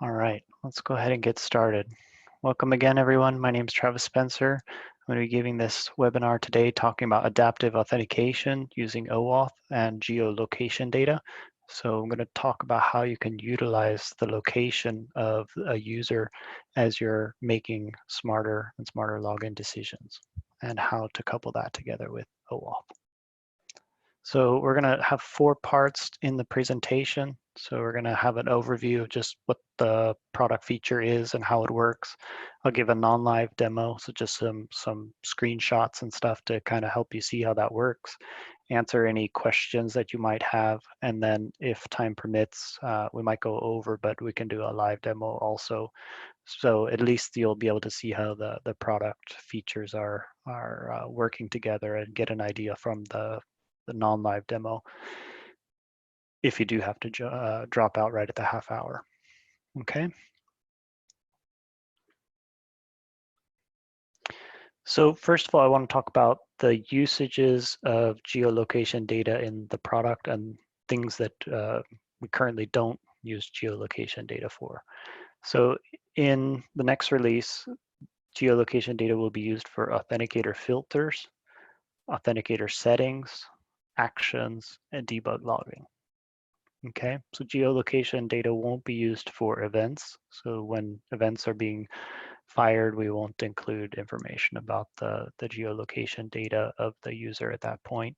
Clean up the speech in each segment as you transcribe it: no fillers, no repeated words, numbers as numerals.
All right, let's go ahead and get started. Welcome again, everyone. My name is Travis Spencer. I'm going to be giving this webinar today talking about adaptive authentication using OAuth and geolocation data. So I'm going to talk about how you can utilize the location of a user as you're making smarter and smarter login decisions and how to couple that together with OAuth. So we're going to have 4 parts in the presentation. So we're going to have an overview of just what the product feature is and how it works. I'll give a non-live demo, so just some screenshots and stuff to kind of help you see how that works, answer any questions that you might have, and then if time permits, we might go over, but we can do a live demo also. So at least you'll be able to see how the product features are working together and get an idea from the non-live demo if you do have to drop out right at the half hour. Okay. So first of all, I want to talk about the usages of geolocation data in the product and things that we currently don't use geolocation data for. So in the next release, geolocation data will be used for Authenticator filters, Authenticator settings, actions, and debug logging. Okay, so geolocation data won't be used for events. So when events are being fired, we won't include information about the geolocation data of the user at that point.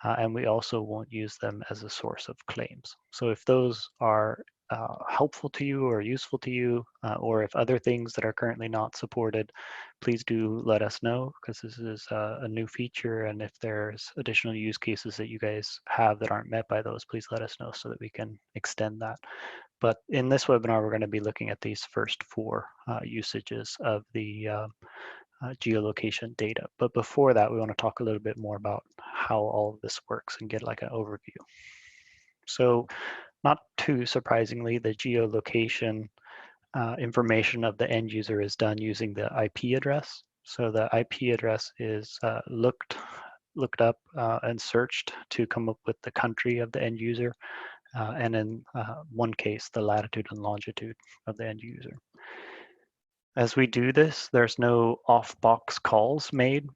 And we also won't use them as a source of claims. So if those are helpful to you or useful to you, or if other things that are currently not supported, please do let us know, because this is a new feature. And if there's additional use cases that you guys have that aren't met by those, please let us know so that we can extend that. But in this webinar, we're going to be looking at these first 4 usages of the geolocation data. But before that, we want to talk a little bit more about how all of this works and get like an overview. So not too surprisingly, the geolocation information of the end user is done using the IP address. So the IP address is looked up and searched to come up with the country of the end user, and in one case, the latitude and longitude of the end user. As we do this, there's no off-box calls made.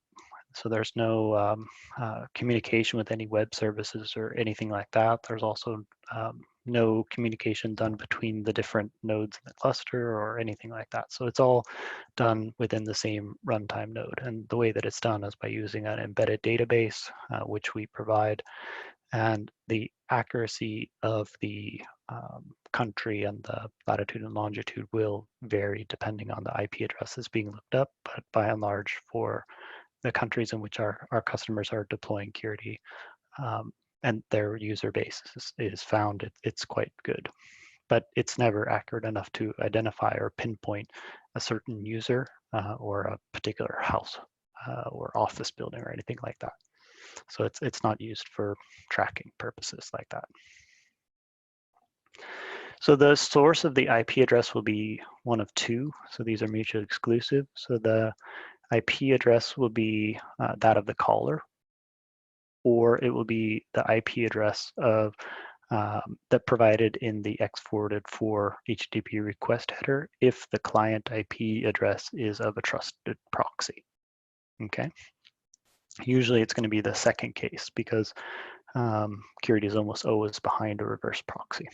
So there's no communication with any web services or anything like that. There's also no communication done between the different nodes in the cluster or anything like that. So it's all done within the same runtime node. And the way that it's done is by using an embedded database, which we provide. And the accuracy of the country and the latitude and longitude will vary depending on the IP addresses being looked up. But by and large, for the countries in which our customers are deploying Curity and their user base is found, it's quite good. But it's never accurate enough to identify or pinpoint a certain user or a particular house or office building or anything like that. So it's not used for tracking purposes like that. So the source of the IP address will be one of 2. So these are mutually exclusive. So the IP address will be that of the caller, or it will be the IP address of that provided in the X-forwarded for HTTP request header if the client IP address is of a trusted proxy. Okay. Usually it's going to be the second case because Curity is almost always behind a reverse proxy.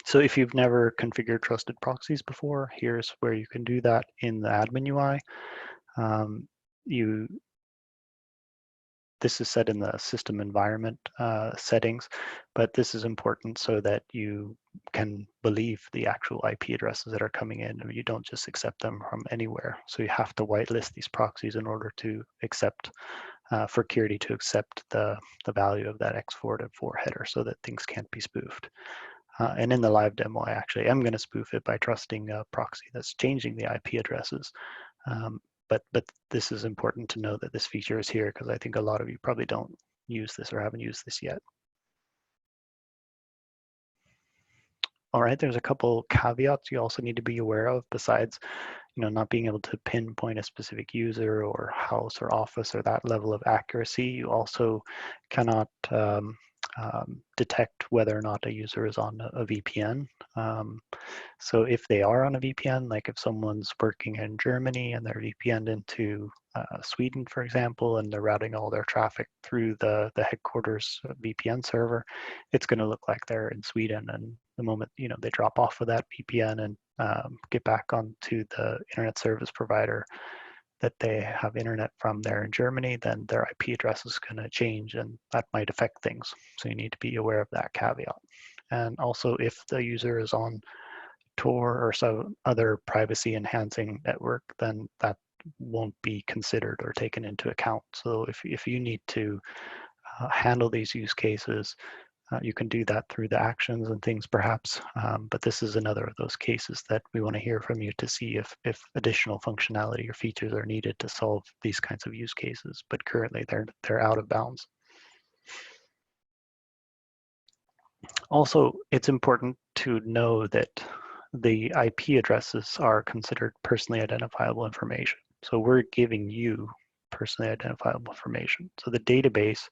So if you've never configured trusted proxies before, here's where you can do that in the admin UI. This is set in the system environment settings, but this is important so that you can believe the actual IP addresses that are coming in, and you don't just accept them from anywhere. So you have to whitelist these proxies in order to accept, for Curity to accept the value of that X-forwarded for header so that things can't be spoofed. And in the live demo, I actually am going to spoof it by trusting a proxy that's changing the IP addresses. But this is important to know that this feature is here because I think a lot of you probably don't use this or haven't used this yet. All right, there's a couple caveats you also need to be aware of besides, not being able to pinpoint a specific user or house or office or that level of accuracy. You also cannot detect whether or not a user is on a VPN. So if they are on a VPN, like if someone's working in Germany and they're VPN'd into Sweden, for example, and they're routing all their traffic through the headquarters VPN server, it's going to look like they're in Sweden. And the moment they drop off of that VPN and get back onto the internet service provider that they have internet from there in Germany, then their IP address is going to change, and that might affect things. So you need to be aware of that caveat. And also, if the user is on Tor or some other privacy enhancing network, then that won't be considered or taken into account. So if you need to handle these use cases, you can do that through the actions and things perhaps, but this is another of those cases that we want to hear from you to see if additional functionality or features are needed to solve these kinds of use cases, but currently they're out of bounds. Also, it's important to know that the IP addresses are considered personally identifiable information. So we're giving you personally identifiable information. So the database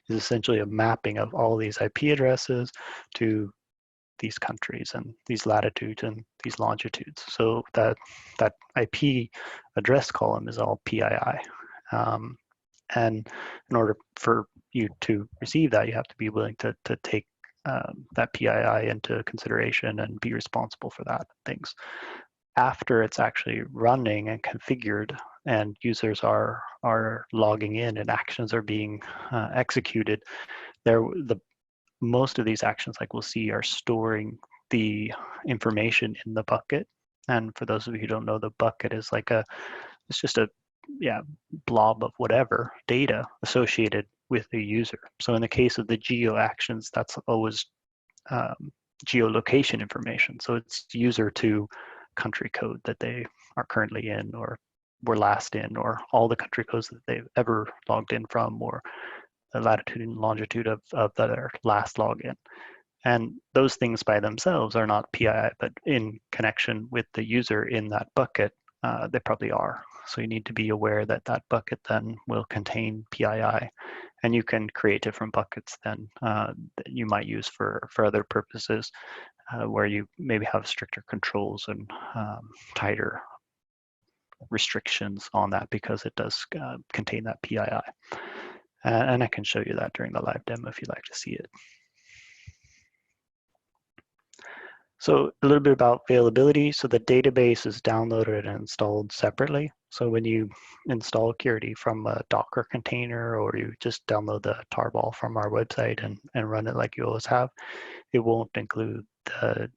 is essentially a mapping of all these IP addresses to these countries and these latitudes and these longitudes. So that IP address column is all PII. And in order for you to receive that, you have to be willing to take that PII into consideration and be responsible for that things. After it's actually running and configured and users are logging in and actions are being executed, most of these actions, like we'll see, are storing the information in the bucket. And for those of you who don't know, the bucket is it's just a blob of whatever data associated with the user. So in the case of the geo actions, that's always geolocation information. So it's user to country code that they are currently in or were last in, or all the country codes that they've ever logged in from, or the latitude and longitude of their last login. And those things by themselves are not PII, but in connection with the user in that bucket, they probably are. So you need to be aware that that bucket then will contain PII, and you can create different buckets then that you might use for other purposes, where you maybe have stricter controls and tighter restrictions on that because it does contain that PII. And I can show you that during the live demo if you'd like to see it. So a little bit about availability. So the database is downloaded and installed separately. So when you install Curity from a Docker container, or you just download the tarball from our website and run it like you always have, it won't include the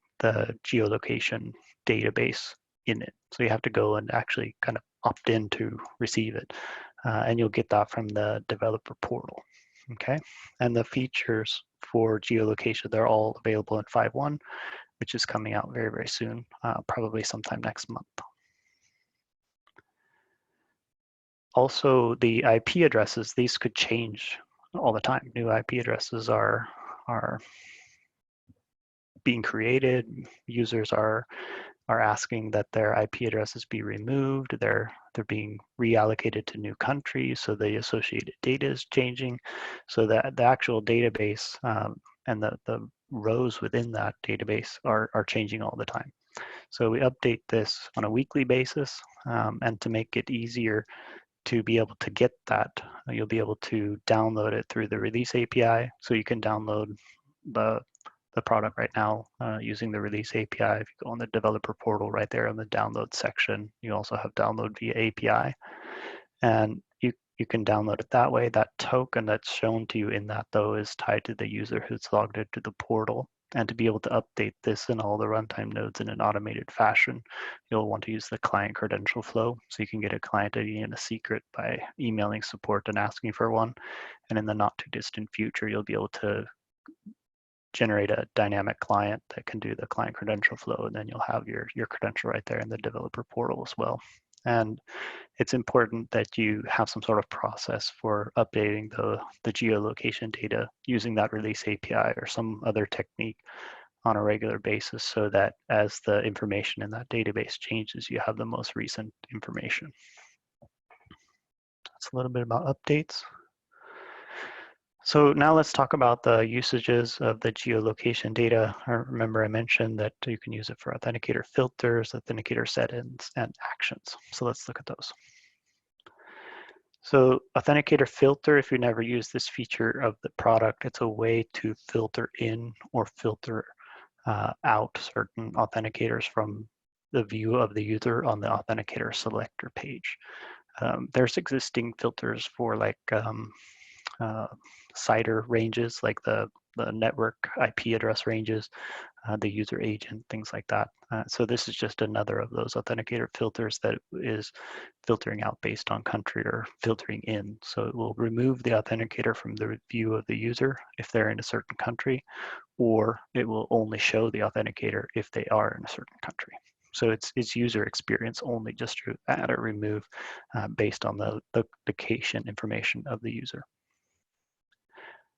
geolocation database in it. So you have to go and actually kind of opt in to receive it. And you'll get that from the developer portal. Okay, and the features for geolocation, they're all available in 5.1, which is coming out very, very soon, probably sometime next month. Also, the IP addresses, these could change all the time. New IP addresses are being created. Users are asking that their IP addresses be removed. They're being reallocated to new countries, so the associated data is changing. So that the actual database and the rows within that database are changing all the time. So we update this on a weekly basis, and to make it easier to be able to get that, you'll be able to download it through the release API. So you can download the product right now using the release API. If you go on the developer portal right there in the download section, you also have download via API. And you can download it that way. That token that's shown to you in that, though, is tied to the user who's logged into the portal. And to be able to update this in all the runtime nodes in an automated fashion, you'll want to use the client credential flow. So you can get a client ID and a secret by emailing support and asking for one. And in the not too distant future, you'll be able to generate a dynamic client that can do the client credential flow, and then you'll have your credential right there in the developer portal as well. And it's important that you have some sort of process for updating the geolocation data using that release API or some other technique on a regular basis, so that as the information in that database changes, you have the most recent information. That's a little bit about updates. So now let's talk about the usages of the geolocation data. Remember I mentioned that you can use it for Authenticator filters, Authenticator settings, and actions. So let's look at those. So Authenticator filter, if you never use this feature of the product, it's a way to filter in or filter out certain authenticators from the view of the user on the Authenticator selector page. There's existing filters for like CIDR ranges, like the network IP address ranges, the user agent, things like that. So this is just another of those Authenticator filters that is filtering out based on country or filtering in. So it will remove the authenticator from the view of the user if they're in a certain country, or it will only show the authenticator if they are in a certain country. So it's user experience only, just to add or remove based on the location information of the user.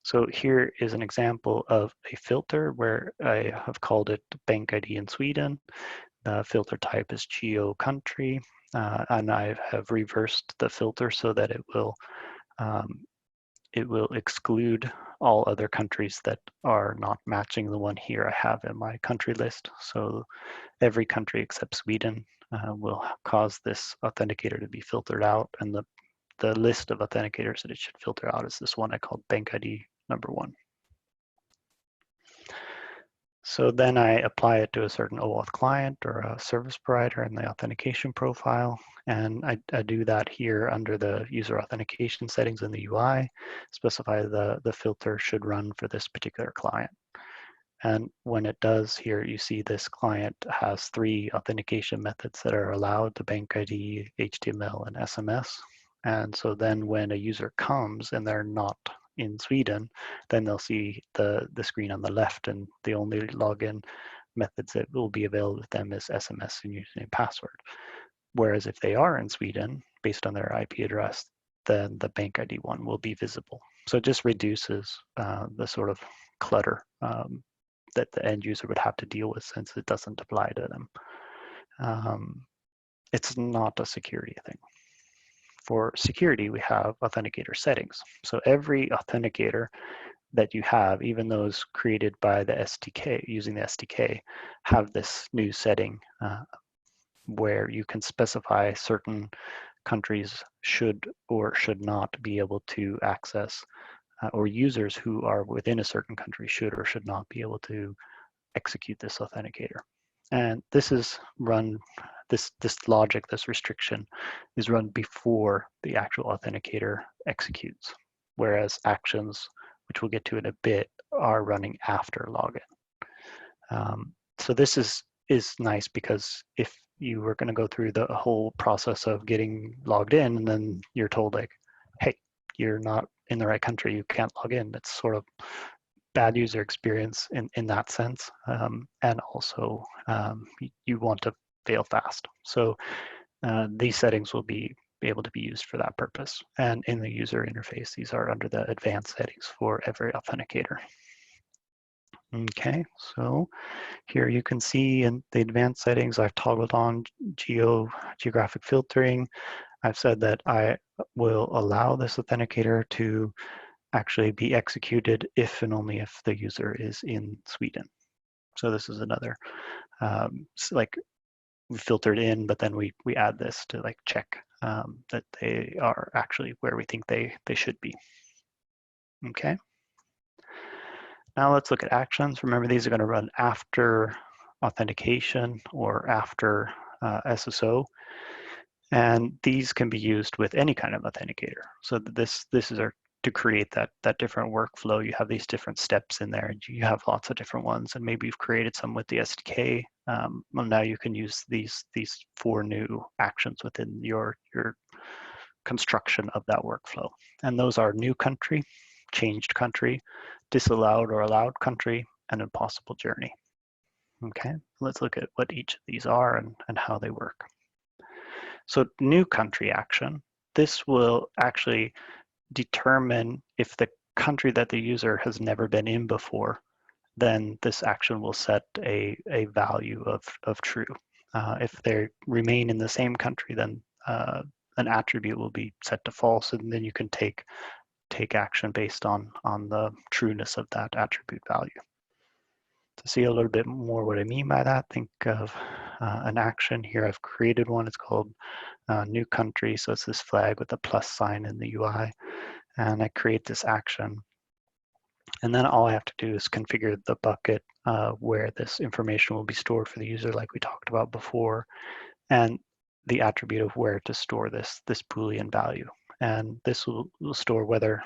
So here is an example of a filter where I have called it bank ID in Sweden. The filter type is geo country, and I have reversed the filter so that it will exclude all other countries that are not matching the one here I have in my country list. So every country except Sweden will cause this authenticator to be filtered out, and the list of authenticators that it should filter out is this one I called bank ID number 1. So then I apply it to a certain OAuth client or a service provider in the authentication profile. And I do that here under the user authentication settings in the UI, specify the filter should run for this particular client. And when it does here, you see this client has 3 authentication methods that are allowed: the bank ID, HTML, and SMS. And so then when a user comes and they're not in Sweden, then they'll see the screen on the left, and the only login methods that will be available to them is SMS and username password. Whereas if they are in Sweden, based on their IP address, then the bank ID one will be visible. So it just reduces the sort of clutter that the end user would have to deal with, since it doesn't apply to them. It's not a security thing. For security, we have Authenticator Settings. So every authenticator that you have, even those created by the SDK, using the SDK, have this new setting where you can specify certain countries should or should not be able to access, or users who are within a certain country should or should not be able to execute this authenticator. And this is run, this logic, this restriction is run before the actual authenticator executes, whereas actions, which we'll get to in a bit, are running after login. So this is nice, because if you were going to go through the whole process of getting logged in and then you're told like, hey, you're not in the right country, you can't log in, that's sort of bad user experience in that sense. And also you want to fail fast. So these settings will be able to be used for that purpose. And in the user interface, these are under the advanced settings for every authenticator. Okay, so here you can see in the advanced settings, I've toggled on geographic filtering. I've said that I will allow this authenticator to actually be executed if and only if the user is in Sweden. So this is another, like we filtered in, but then we add this to like check that they are actually where we think they should be. Okay. Now let's look at actions. Remember, these are going to run after authentication or after SSO. And these can be used with any kind of authenticator. So this is to create that different workflow. You have these different steps in there, and you have lots of different ones. And maybe you've created some with the SDK. Well, now you can use these 4 new actions within your construction of that workflow. And those are new country, changed country, disallowed or allowed country, and impossible journey. Okay, let's look at what each of these are and how they work. So new country action, this will actually determine if the country that the user has never been in before, then this action will set a value of true. If they remain in the same country, then an attribute will be set to false, and then you can take take action based on the trueness of that attribute value. To see a little bit more what I mean by that, think of an action here. I've created one. It's called new country. So it's this flag with a plus sign in the UI. And I create this action. And then all I have to do is configure the bucket where this information will be stored for the user, like we talked about before, and the attribute of where to store this Boolean value. And this will store whether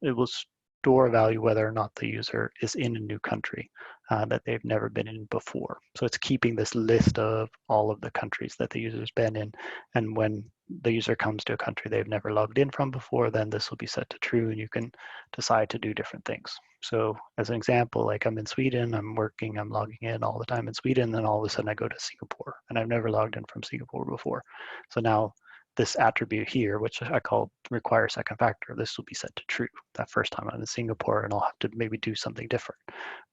it will store a value whether or not the user is in a new country that they've never been in before. So it's keeping this list of all of the countries that the user's been in. And when the user comes to a country they've never logged in from before, then this will be set to true, and you can decide to do different things. So as an example, like I'm in Sweden, I'm working, I'm logging in all the time in Sweden, then all of a sudden I go to Singapore, and I've never logged in from Singapore before. So now this attribute here, which I call require second factor, this will be set to true that first time I'm in Singapore, and I'll have to maybe do something different.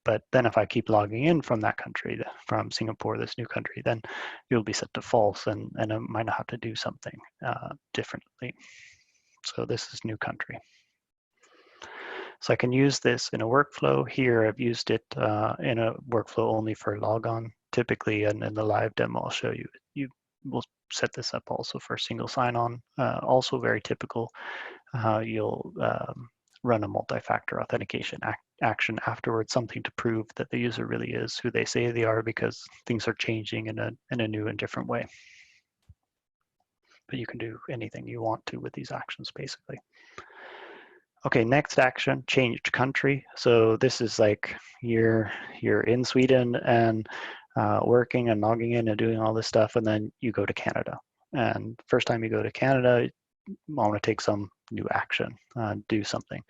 But then if I keep logging in from that country, from Singapore, this new country, then it will be set to false, and I might not have to do something differently. So this is new country. So I can use this in a workflow. Here I've used it in a workflow only for logon. Typically, and in the live demo, I'll show you. You will set this up also for single sign-on. Also very typical. You'll run a multi-factor authentication action afterwards, something to prove that the user really is who they say they are, because things are changing in a new and different way. But you can do anything you want to with these actions, basically. Okay, next action, changed country. So this is like you're in Sweden and working and logging in and doing all this stuff, and then you go to Canada. And first time you go to Canada, I want to take some new action, do something.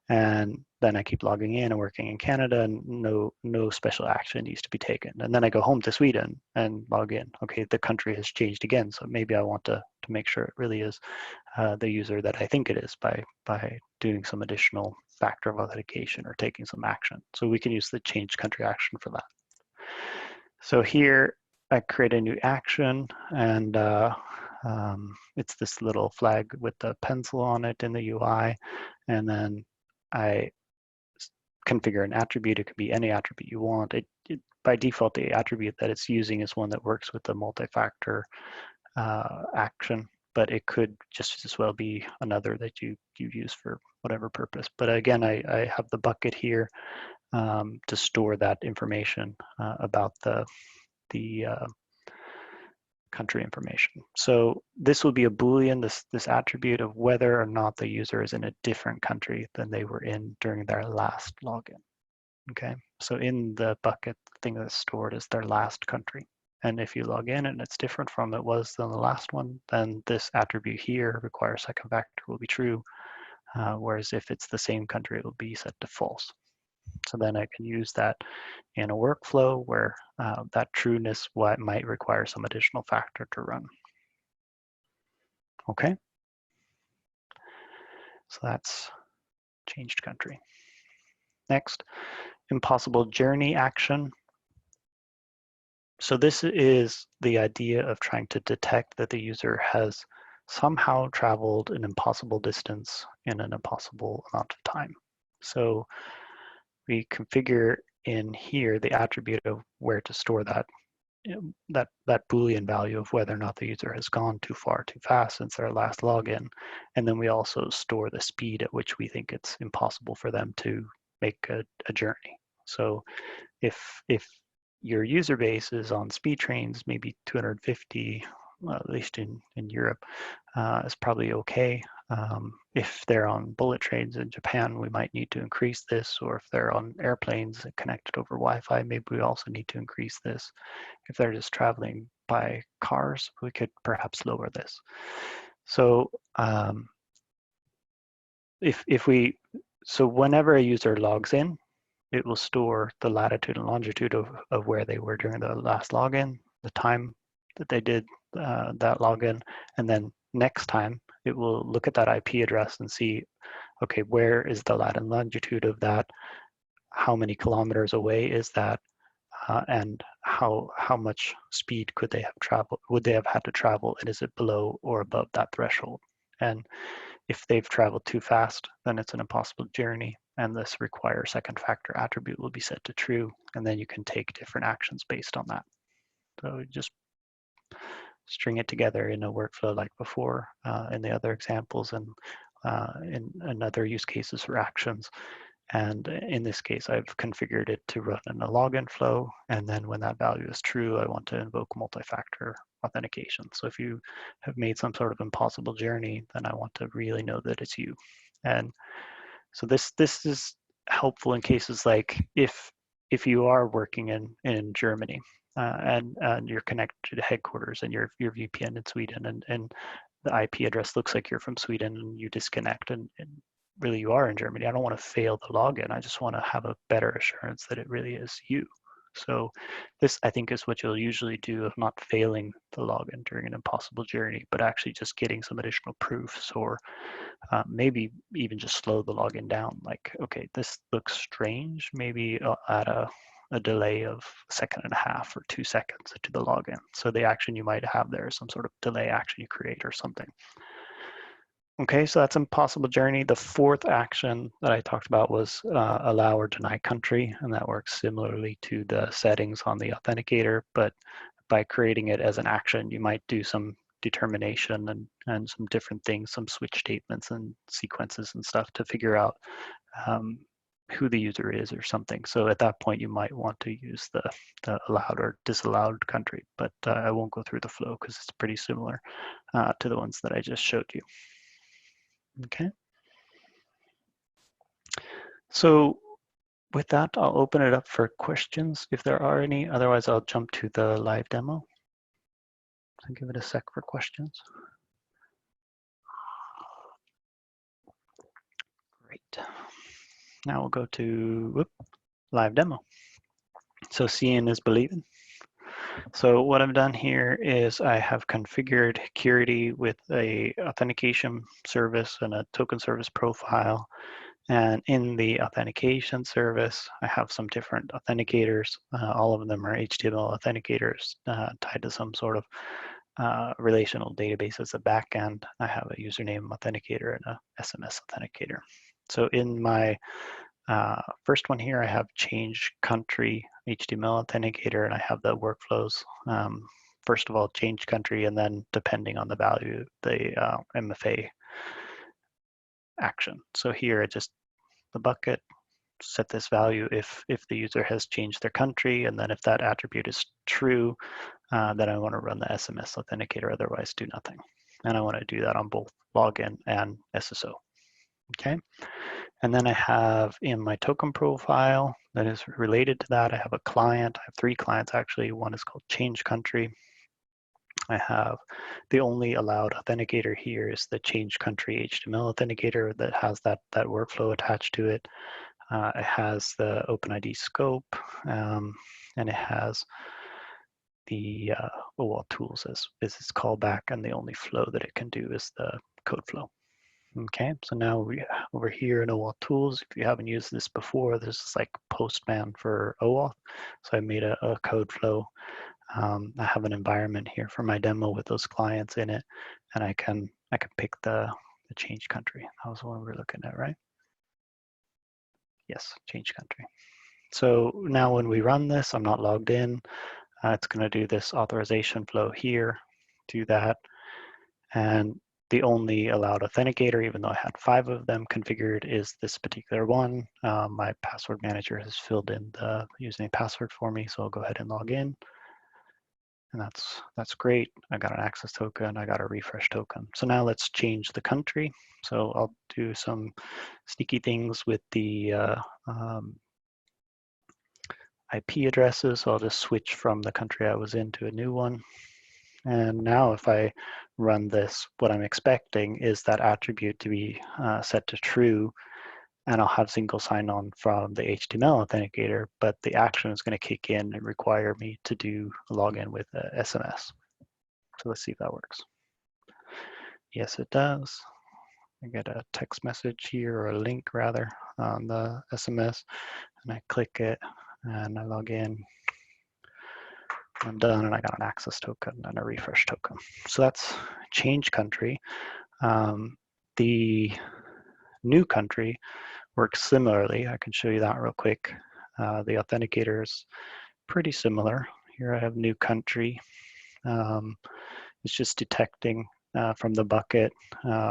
And then I keep logging in and working in Canada, and no special action needs to be taken. And then I go home to Sweden and log in. Okay, the country has changed again, so maybe I want to make sure it really is the user that I think it is by doing some additional factor of authentication or taking some action. So we can use the change country action for that. So here I create a new action, and it's this little flag with the pencil on it in the UI, and then I configure an attribute. It could be any attribute you want. By default, the attribute that it's using is one that works with the multi-factor action, but it could just as well be another that you use for whatever purpose. But again, I have the bucket here to store that information about the country information. So this will be a Boolean, this attribute of whether or not the user is in a different country than they were in during their last login. Okay, so in the bucket, the thing that's stored is their last country. And if you log in and it's different from it was than the last one, then this attribute here, require second factor, will be true. Whereas if it's the same country, it will be set to false. So then I can use that in a workflow where that trueness might require some additional factor to run. Okay, so that's changed country. Next, impossible journey action. So this is the idea of trying to detect that the user has somehow traveled an impossible distance in an impossible amount of time. So we configure in here the attribute of where to store that Boolean value of whether or not the user has gone too far, too fast since their last login. And then we also store the speed at which we think it's impossible for them to make a journey. So if your user base is on speed trains, maybe 250, well, at least in Europe, is probably okay. If they're on bullet trains in Japan, we might need to increase this, or if they're on airplanes connected over Wi-Fi, maybe we also need to increase this. If they're just traveling by cars, we could perhaps lower this. So so whenever a user logs in, it will store the latitude and longitude of where they were during the last login, the time that they did that login, and then next time it will look at that IP address and see, okay, where is the lat and longitude of that? How many kilometers away is that? And how much speed could they have traveled? Would they have had to travel? And is it below or above that threshold? And if they've traveled too fast, then it's an impossible journey, and this require second factor attribute will be set to true, and then you can take different actions based on that. So just string it together in a workflow like before in the other examples, and in other use cases for actions. And in this case, I've configured it to run in a login flow. And then when that value is true, I want to invoke multi-factor authentication. So if you have made some sort of impossible journey, then I want to really know that it's you. And so this is helpful in cases like if you are working in Germany and you're connected to headquarters and your VPN in Sweden, and the IP address looks like you're from Sweden, and you disconnect and really you are in Germany. I don't want to fail the login. I just want to have a better assurance that it really is you. So this, I think, is what you'll usually do of not failing the login during an impossible journey, but actually just getting some additional proofs, or maybe even just slow the login down. Like, okay, this looks strange. Maybe add a delay of 1.5 seconds or 2 seconds to the login. So the action you might have there is some sort of delay action you create or something. Okay, so that's impossible journey. The fourth action that I talked about was allow or deny country, and that works similarly to the settings on the Authenticator, but by creating it as an action, you might do some determination and some different things, some switch statements and sequences and stuff to figure out who the user is or something. So at that point, you might want to use the allowed or disallowed country, but I won't go through the flow because it's pretty similar to the ones that I just showed you. Okay. So with that, I'll open it up for questions if there are any. Otherwise, I'll jump to the live demo. So give it a sec for questions. Great. Now we'll go to live demo. So seeing is believing. So what I've done here is I have configured Curity with a authentication service and a token service profile. And in the authentication service, I have some different authenticators. All of them are HTML authenticators tied to some sort of relational database as a backend. I have a username authenticator and a SMS authenticator. So in my first one here, I have change country HTML authenticator, and I have the workflows. First of all, change country, and then depending on the value, the MFA action. So here, the bucket, set this value if the user has changed their country, and then if that attribute is true, then I want to run the SMS authenticator, otherwise do nothing. And I want to do that on both login and SSO. Okay. And then I have in my token profile that is related to that, I have a client. I have 3 clients actually. One is called change country. I have the only allowed authenticator here is the change country HTML authenticator that has that workflow attached to it. It has the OpenID scope, and it has the OAuth tools as its callback, and the only flow that it can do is the code flow. Okay, so now we over here in OAuth tools, if you haven't used this before, this is like Postman for OAuth. So I made a code flow. I have an environment here for my demo with those clients in it, and I can pick the change country. That was the one we're looking at, right? Yes, change country. So now when we run this, I'm not logged in. It's going to do this authorization flow here, do that. And the only allowed authenticator, even though I had 5 of them configured, is this particular one. My password manager has filled in the username password for me, so I'll go ahead and log in. And that's great. I got an access token, I got a refresh token. So now let's change the country. So I'll do some sneaky things with the IP addresses. So I'll just switch from the country I was in to a new one. And now if I run this, what I'm expecting is that attribute to be set to true, and I'll have single sign-on from the HTML authenticator, but the action is going to kick in and require me to do a login with a SMS. So let's see if that works. Yes, it does. I get a text message here, or a link rather, on the SMS, and I click it and I log in. I'm done, and I got an access token and a refresh token. So that's change country. The new country works similarly. I can show you that real quick. The authenticator is pretty similar. Here I have new country. It's just detecting from the bucket.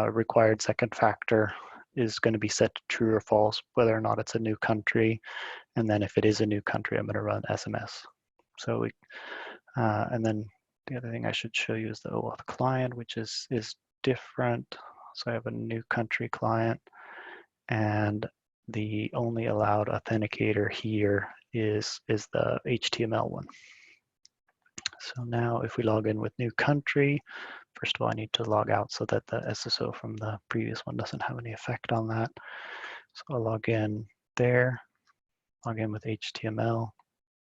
Required second factor is going to be set to true or false, whether or not it's a new country. And then if it is a new country, I'm going to run SMS. So and then the other thing I should show you is the OAuth client, which is different. So I have a new country client, and the only allowed authenticator here is the HTML one. So now if we log in with new country, first of all, I need to log out so that the SSO from the previous one doesn't have any effect on that. So I'll log in there, log in with HTML.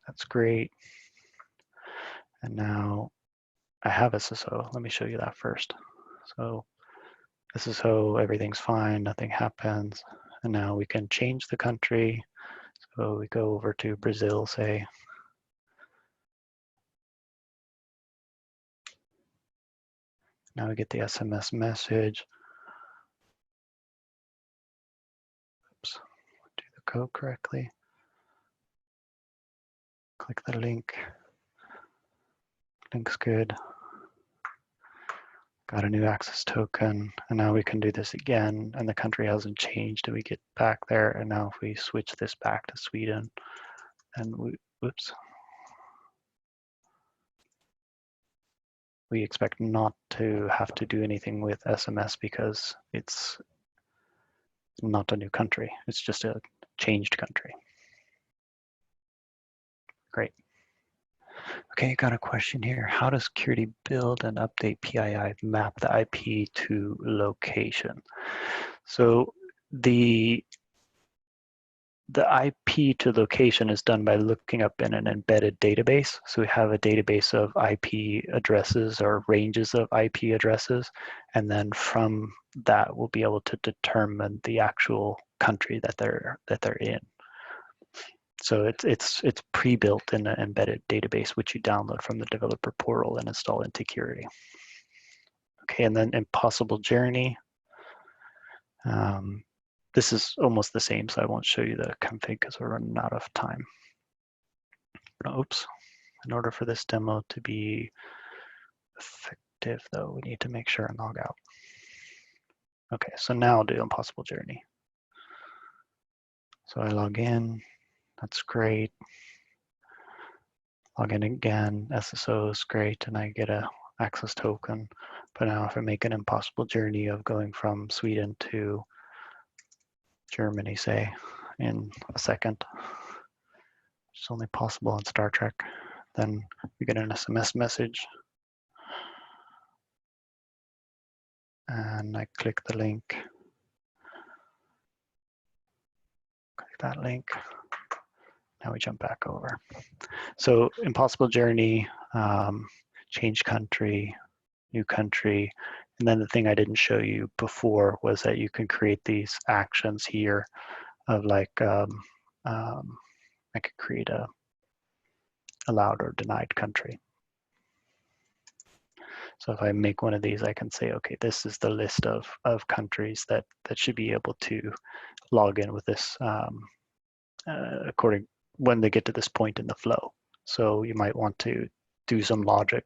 That's great. And now I have SSO. Let me show you that first. So SSO, everything's fine, nothing happens. And now we can change the country. So we go over to Brazil, say. Now we get the SMS message. Oops, do the code correctly. Click the link. Link's good. Got a new access token, and now we can do this again, and the country hasn't changed, and we get back there, and now if we switch this back to Sweden, and we expect not to have to do anything with SMS because it's not a new country. It's just a changed country. Great. Okay, got a question here. How does Curity build and update PII map the IP to location? So the IP to location is done by looking up in an embedded database. So we have a database of IP addresses or ranges of IP addresses, and then from that we'll be able to determine the actual country that they're in. So it's pre-built in an embedded database, which you download from the developer portal and install into Curity. Okay, and then impossible journey. This is almost the same, so I won't show you the config because we're running out of time. Oops. In order for this demo to be effective, though, we need to make sure and log out. Okay, so now I'll do impossible journey. So I log in. That's great. Log in again. SSO is great, and I get a access token. But now if I make an impossible journey of going from Sweden to Germany, say, in a second, which is only possible on Star Trek, then we get an SMS message. And I click the link. Click that link. Now we jump back over. So impossible journey, change country, new country. And then the thing I didn't show you before was that you can create these actions here of like, I could create a allowed or denied country. So if I make one of these, I can say, okay, this is the list of countries that should be able to log in with this according when they get to this point in the flow. So you might want to do some logic.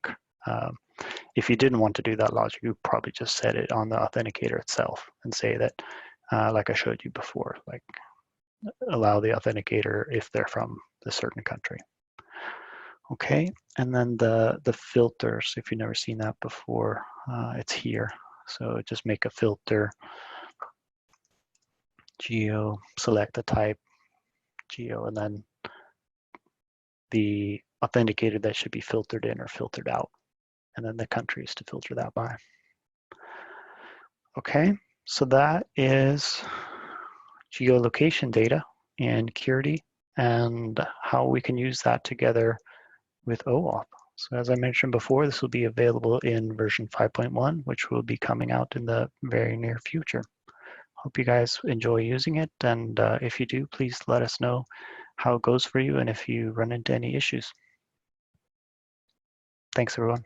If you didn't want to do that logic, you probably just set it on the authenticator itself and say that, like I showed you before, like allow the authenticator if they're from a certain country. Okay, and then the filters, if you've never seen that before, it's here. So just make a filter, geo, select the type, geo, and then the authenticator that should be filtered in or filtered out, and then the countries to filter that by. Okay, so that is geolocation data in Curity and how we can use that together with OAuth. So as I mentioned before, this will be available in version 5.1, which will be coming out in the very near future. Hope you guys enjoy using it, and if you do, please let us know how it goes for you and if you run into any issues. Thanks, everyone.